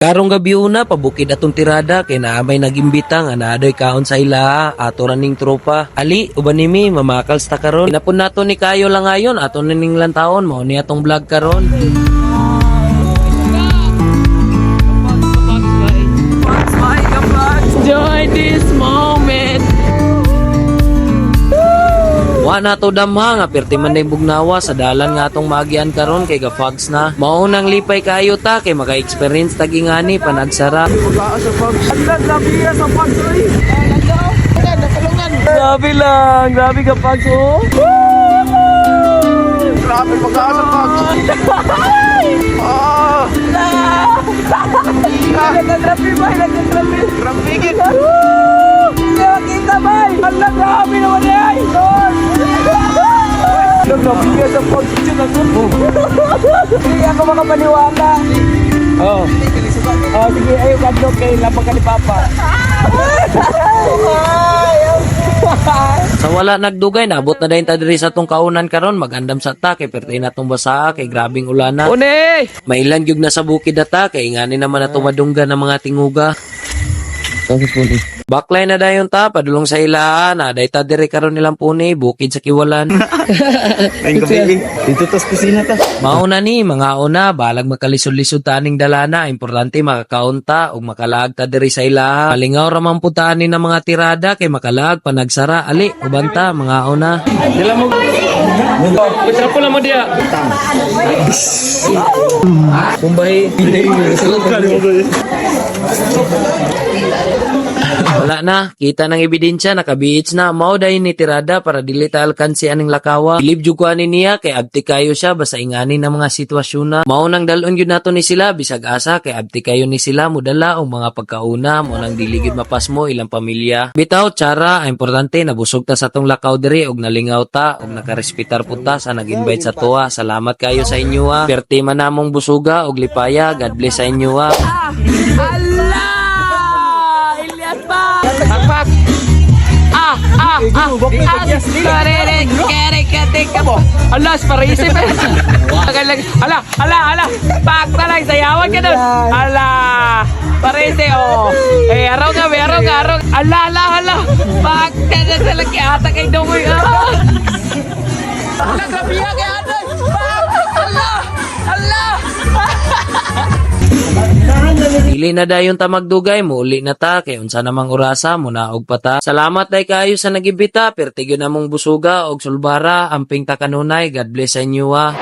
Karong gabi una pabukid atong tirada kay naamay nagimbita nga naadoy kaon sa ila ato raning tropa. Ali uban nimi mamakals ta karon. Inapon nato ni kayo lang ayon ato ning lantawon mao ni atong vlog karon. Enjoy this moment. Wa na to damha nga perti man day bugnawa sa dalan nga atong magian karon kay gafogs na. Mao nang lipay kayo ta kay maka-experience tagingani panagsara. Grabe lang, grabe ka Pags oh. Grabe pag-asa Pags. Nagkatrapi ba? Nagkatrapi. Trapigin. Hindi makita ba? Ala, grabe naman eh. Nagkapiga sa Pags dyan ako. Hindi ako makapaniwala. Oh. Oh, sige, ayaw kadlok kay lapang ka ni Papa. Sa wala nagdugay naabot na dayon ta diri sa atong kaunan karon magandam sa ta kay perti natong basa kay grabing ulana. Une! Mailan gyud na sa bukid ata kay ingani naman atong madunggan ng mga tinguga. Baklay na dayon ta padulong sa ilaan na day ta diri karon nilang puni bukid sa Kiwalan. Ayun gabi, dito tas kusina ta. Mauna ni mga una balag makalisod-lisod ta aning dalana importante makakaunta ug makalaag ta diri sa ilaha. Malingaw ra man pud ta ani ng mga tirada kay makalaag panagsara ali uban ta mga una. Dila mo. Putra pula mo dia. Kumbay wala na, kita ng ebidensya, nakabiits na, mao dahin ni tirada para dili ta alkansi aning lakawa. Bilib jud ko ani niya kay abti kayo siya basta ingani na mga sitwasyon na. Mao nang dalon gyud nato ni sila bisag asa kay abti kayo ni sila mudala og mga pagkauna mo nang dili gyud mapasmo ilang pamilya. Bitaw tsara, importante nabusog ta sa tong lakaw diri og nalingaw ta og nakarespetar pud ta sa nag-invite sa tuwa. Salamat kayo sa inyo ha. Perti man namong busuga og lipaya. God bless sa inyo ha. Pakpak. Alas, para isip eh. Ala. Pak talang, sayawan ka dun. Ala. Parete, oh. Eh, araw nga. Ala. Pak ka na talaga. Ata kay Dongoy. Ala, grabiya kay ata. Pak. Ala. Dili na dayon ta magdugay mo uli na ta kay unsa namang orasa mo na og pata. Salamat day kayo sa nagibita perti gyud namong busuga og sulbara amping ta kanunay. God bless sa inyo ha.